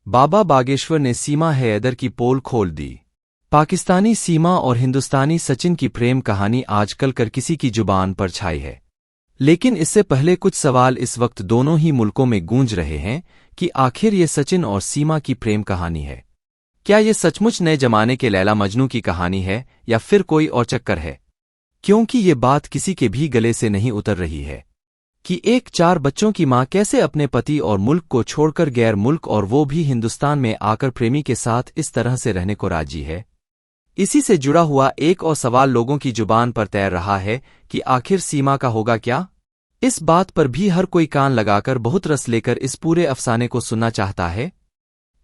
बाबा बागेश्वर ने सीमा हैदर की पोल खोल दी। पाकिस्तानी सीमा और हिंदुस्तानी सचिन की प्रेम कहानी आजकल कर किसी की जुबान पर छाई है। लेकिन इससे पहले कुछ सवाल इस वक्त दोनों ही मुल्कों में गूंज रहे हैं कि आखिर ये सचिन और सीमा की प्रेम कहानी है। क्या ये सचमुच नए जमाने के लैला मजनू की कहानी है या फिर कोई और चक्कर है? क्योंकि ये बात किसी के भी गले से नहीं उतर रही है कि एक 4 बच्चों की मां कैसे अपने पति और मुल्क को छोड़कर गैर मुल्क और वो भी हिंदुस्तान में आकर प्रेमी के साथ इस तरह से रहने को राजी है। इसी से जुड़ा हुआ एक और सवाल लोगों की जुबान पर तैर रहा है कि आखिर सीमा का होगा क्या? इस बात पर भी हर कोई कान लगाकर बहुत रस लेकर इस पूरे अफसाने को सुनना चाहता है।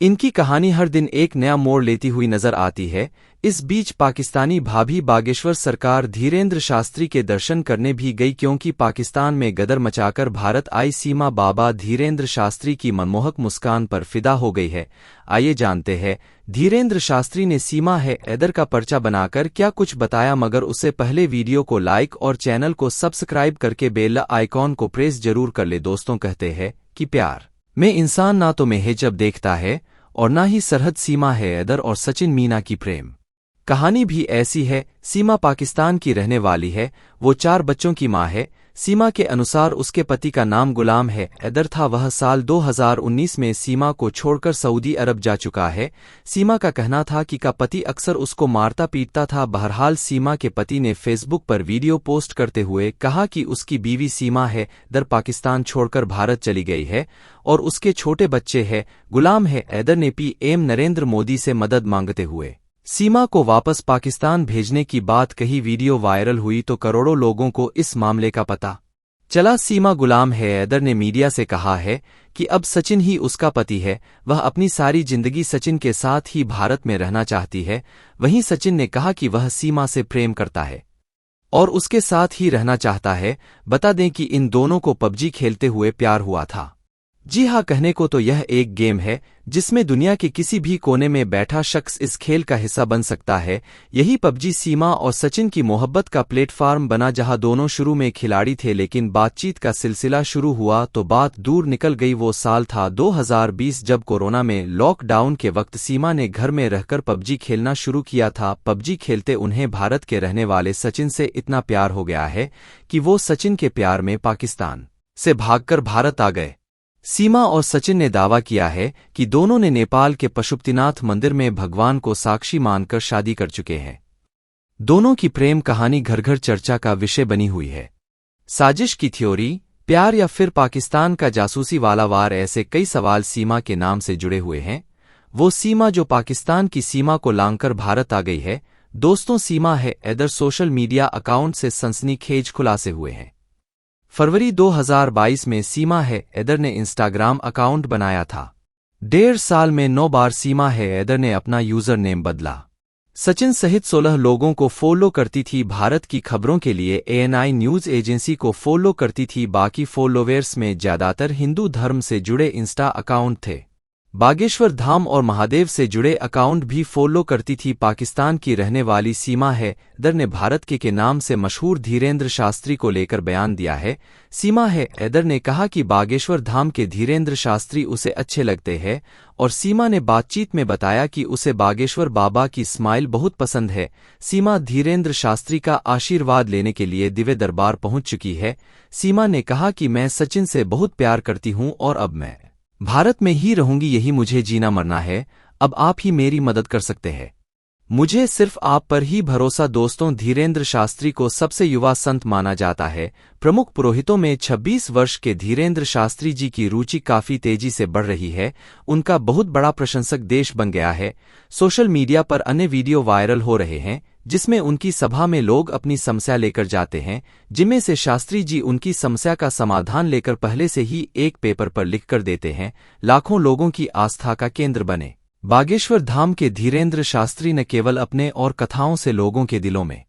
इनकी कहानी हर दिन एक नया मोड़ लेती हुई नजर आती है। इस बीच पाकिस्तानी भाभी बागेश्वर सरकार धीरेंद्र शास्त्री के दर्शन करने भी गई, क्योंकि पाकिस्तान में गदर मचाकर भारत आई सीमा बाबा धीरेंद्र शास्त्री की मनमोहक मुस्कान पर फिदा हो गई है। आइए जानते हैं धीरेंद्र शास्त्री ने सीमा हैदर का पर्चा बनाकर क्या कुछ बताया, मगर उससे पहले वीडियो को लाइक और चैनल को सब्सक्राइब करके बेल आइकॉन को प्रेस जरूर कर ले। दोस्तों, कहते हैं कि प्यार में इंसान ना तो मेहजब देखता है और ना ही सरहद। सीमा हैदर और सचिन मीना की प्रेम कहानी भी ऐसी है। सीमा पाकिस्तान की रहने वाली है, वो 4 बच्चों की मां है। सीमा के अनुसार उसके पति का नाम गुलाम हैदर था। वह साल 2019 में सीमा को छोड़कर सऊदी अरब जा चुका है। सीमा का कहना था कि का पति अक्सर उसको मारता पीटता था। बहरहाल सीमा के पति ने फेसबुक पर वीडियो पोस्ट करते हुए कहा कि उसकी बीवी सीमा हैदर पाकिस्तान छोड़कर भारत चली गई है और उसके छोटे बच्चे हैं। गुलाम हैदर ने पीएम नरेंद्र मोदी से मदद मांगते हुए सीमा को वापस पाकिस्तान भेजने की बात कही। वीडियो वायरल हुई तो करोड़ों लोगों को इस मामले का पता चला। सीमा गुलाम हैदर ने मीडिया से कहा है कि अब सचिन ही उसका पति है। वह अपनी सारी जिंदगी सचिन के साथ ही भारत में रहना चाहती है। वहीं सचिन ने कहा कि वह सीमा से प्रेम करता है और उसके साथ ही रहना चाहता है। बता दें कि इन दोनों को पबजी खेलते हुए प्यार हुआ था। जी हाँ, कहने को तो यह एक गेम है जिसमें दुनिया के किसी भी कोने में बैठा शख्स इस खेल का हिस्सा बन सकता है। यही पबजी सीमा और सचिन की मोहब्बत का प्लेटफॉर्म बना, जहां दोनों शुरू में खिलाड़ी थे, लेकिन बातचीत का सिलसिला शुरू हुआ तो बात दूर निकल गई। वो साल था 2020, जब कोरोना में लॉकडाउन के वक्त सीमा ने घर में रहकर पबजी खेलना शुरू किया था। पबजी खेलते उन्हें भारत के रहने वाले सचिन से इतना प्यार हो गया है कि वो सचिन के प्यार में पाकिस्तान से भागकर भारत आ गए। सीमा और सचिन ने दावा किया है कि दोनों ने नेपाल के पशुपतिनाथ मंदिर में भगवान को साक्षी मानकर शादी कर चुके हैं। दोनों की प्रेम कहानी घर घर चर्चा का विषय बनी हुई है। साजिश की थ्योरी, प्यार या फिर पाकिस्तान का जासूसी वाला वार, ऐसे कई सवाल सीमा के नाम से जुड़े हुए हैं। वो सीमा जो पाकिस्तान की सीमा को लांघकर भारत आ गई है। दोस्तों, सीमा हैदर सोशल मीडिया अकाउंट से सनसनीखेज खुलासे हुए हैं। फरवरी 2022 में सीमा हैदर ने इंस्टाग्राम अकाउंट बनाया था। 1.5 साल में 9 बार सीमा हैदर ने अपना यूजर नेम बदला। सचिन सहित 16 लोगों को फॉलो करती थी। भारत की खबरों के लिए ANI न्यूज एजेंसी को फॉलो करती थी। बाकी फॉलोवर्स में ज्यादातर हिंदू धर्म से जुड़े इंस्टा अकाउंट थे। बागेश्वर धाम और महादेव से जुड़े अकाउंट भी फॉलो करती थी। पाकिस्तान की रहने वाली सीमा हैदर ने भारत के नाम से मशहूर धीरेंद्र शास्त्री को लेकर बयान दिया है। सीमा हैदर ने कहा कि बागेश्वर धाम के धीरेंद्र शास्त्री उसे अच्छे लगते हैं और सीमा ने बातचीत में बताया कि उसे बागेश्वर बाबा की स्माइल बहुत पसंद है। सीमा धीरेंद्र शास्त्री का आशीर्वाद लेने के लिए दिव्य दरबार पहुंच चुकी है। सीमा ने कहा कि मैं सचिन से बहुत प्यार करती हूं और अब मैं भारत में ही रहूंगी, यही मुझे जीना मरना है। अब आप ही मेरी मदद कर सकते हैं, मुझे सिर्फ आप पर ही भरोसा। दोस्तों, धीरेंद्र शास्त्री को सबसे युवा संत माना जाता है। प्रमुख पुरोहितों में 26 वर्ष के धीरेंद्र शास्त्री जी की रुचि काफी तेजी से बढ़ रही है। उनका बहुत बड़ा प्रशंसक देश बन गया है। सोशल मीडिया पर अन्य वीडियो वायरल हो रहे हैं जिसमें उनकी सभा में लोग अपनी समस्या लेकर जाते हैं, जिनमें से शास्त्री जी उनकी समस्या का समाधान लेकर पहले से ही एक पेपर पर लिख कर देते हैं। लाखों लोगों की आस्था का केंद्र बने बागेश्वर धाम के धीरेंद्र शास्त्री न केवल अपने और कथाओं से लोगों के दिलों में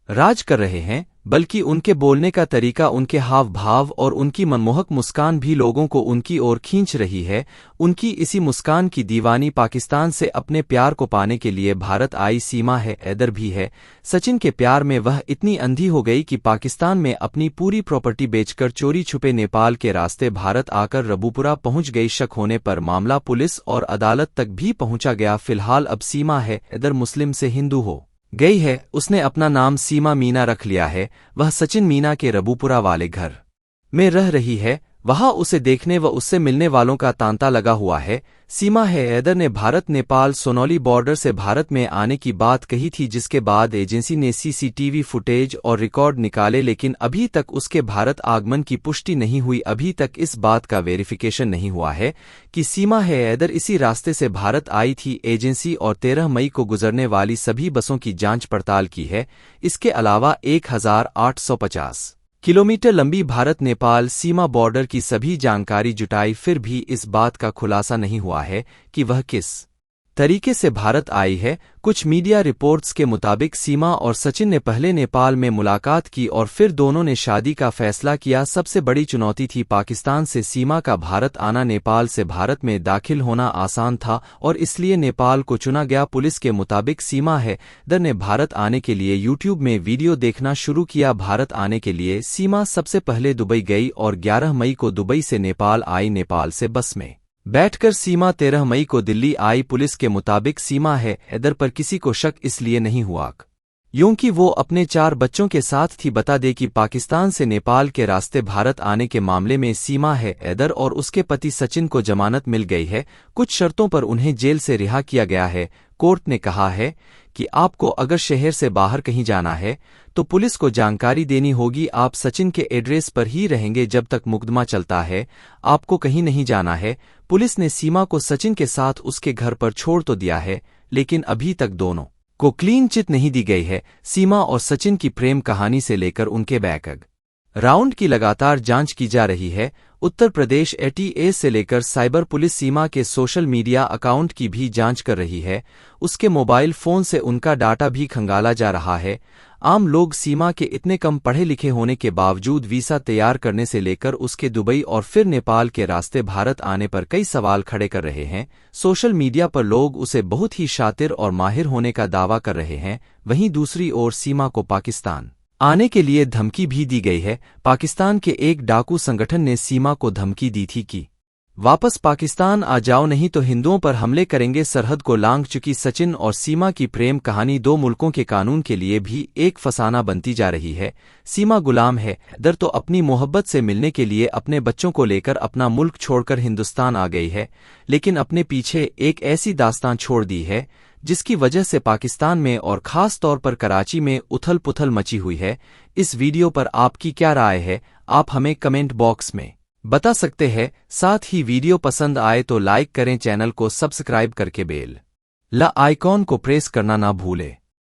राज कर रहे हैं, बल्कि उनके बोलने का तरीका, उनके हाव भाव और उनकी मनमोहक मुस्कान भी लोगों को उनकी ओर खींच रही है। उनकी इसी मुस्कान की दीवानी पाकिस्तान से अपने प्यार को पाने के लिए भारत आई सीमा हैदर भी है। सचिन के प्यार में वह इतनी अंधी हो गई कि पाकिस्तान में अपनी पूरी प्रॉपर्टी बेचकर चोरी छुपे नेपाल के रास्ते भारत आकर रबूपुरा पहुंच गई। शक होने पर मामला पुलिस और अदालत तक भी पहुंचा गया। फिलहाल अब सीमा हैदर मुस्लिम से हिंदू हो गई है। उसने अपना नाम सीमा मीना रख लिया है। वह सचिन मीना के रबूपुरा वाले घर में रह रही है। वहां उसे देखने व उससे मिलने वालों का तांता लगा हुआ है। सीमा हैदर ने भारत नेपाल सोनौली बॉर्डर से भारत में आने की बात कही थी, जिसके बाद एजेंसी ने सीसीटीवी फुटेज और रिकॉर्ड निकाले, लेकिन अभी तक उसके भारत आगमन की पुष्टि नहीं हुई। अभी तक इस बात का वेरिफिकेशन नहीं हुआ है कि सीमा हैदर इसी रास्ते से भारत आई थी। एजेंसी और 13 मई को गुजरने वाली सभी बसों की जांच पड़ताल की है। इसके अलावा 1850 किलोमीटर लंबी भारत नेपाल सीमा बॉर्डर की सभी जानकारी जुटाई, फिर भी इस बात का खुलासा नहीं हुआ है कि वह किस तरीके से भारत आई है। कुछ मीडिया रिपोर्ट्स के मुताबिक सीमा और सचिन ने पहले नेपाल में मुलाकात की और फिर दोनों ने शादी का फैसला किया। सबसे बड़ी चुनौती थी पाकिस्तान से सीमा का भारत आना। नेपाल से भारत में दाखिल होना आसान था और इसलिए नेपाल को चुना गया। पुलिस के मुताबिक सीमा हैदर ने भारत आने के लिए यूट्यूब में वीडियो देखना शुरू किया। भारत आने के लिए सीमा सबसे पहले दुबई गई और 11 मई को दुबई से नेपाल आई। नेपाल से बस में बैठकर सीमा 13 मई को दिल्ली आई। पुलिस के मुताबिक सीमा हैदर पर किसी को शक इसलिए नहीं हुआ क्योंकि वो अपने 4 बच्चों के साथ थी। बता दें कि पाकिस्तान से नेपाल के रास्ते भारत आने के मामले में सीमा हैदर और उसके पति सचिन को जमानत मिल गई है। कुछ शर्तों पर उन्हें जेल से रिहा किया गया है। कोर्ट ने कहा है कि आपको अगर शहर से बाहर कहीं जाना है तो पुलिस को जानकारी देनी होगी। आप सचिन के एड्रेस पर ही रहेंगे जब तक मुकदमा चलता है। आपको कहीं नहीं जाना है। पुलिस ने सीमा को सचिन के साथ उसके घर पर छोड़ तो दिया है, लेकिन अभी तक दोनों को क्लीन चिट नहीं दी गई है। सीमा और सचिन की प्रेम कहानी से लेकर उनके बैक राउंड की लगातार जांच की जा रही है। उत्तर प्रदेश एटीएस से लेकर साइबर पुलिस सीमा के सोशल मीडिया अकाउंट की भी जांच कर रही है। उसके मोबाइल फोन से उनका डाटा भी खंगाला जा रहा है। आम लोग सीमा के इतने कम पढ़े लिखे होने के बावजूद वीसा तैयार करने से लेकर उसके दुबई और फिर नेपाल के रास्ते भारत आने पर कई सवाल खड़े कर रहे हैं। सोशल मीडिया पर लोग उसे बहुत ही शातिर और माहिर होने का दावा कर रहे हैं। वहीं दूसरी ओर सीमा को पाकिस्तान आने के लिए धमकी भी दी गई है। पाकिस्तान के एक डाकू संगठन ने सीमा को धमकी दी थी कि वापस पाकिस्तान आ जाओ, नहीं तो हिंदुओं पर हमले करेंगे। सरहद को लांघ चुकी सचिन और सीमा की प्रेम कहानी 2 मुल्कों के कानून के लिए भी एक फसाना बनती जा रही है। सीमा गुलाम हैदर तो अपनी मोहब्बत से मिलने के लिए अपने बच्चों को लेकर अपना मुल्क छोड़कर हिंदुस्तान आ गई है, लेकिन अपने पीछे एक ऐसी दास्तान छोड़ दी है जिसकी वजह से पाकिस्तान में और खास तौर पर कराची में उथल पुथल मची हुई है। इस वीडियो पर आपकी क्या राय है, आप हमें कमेंट बॉक्स में बता सकते हैं। साथ ही वीडियो पसंद आए तो लाइक करें, चैनल को सब्सक्राइब करके बेल आइकॉन को प्रेस करना ना भूलें।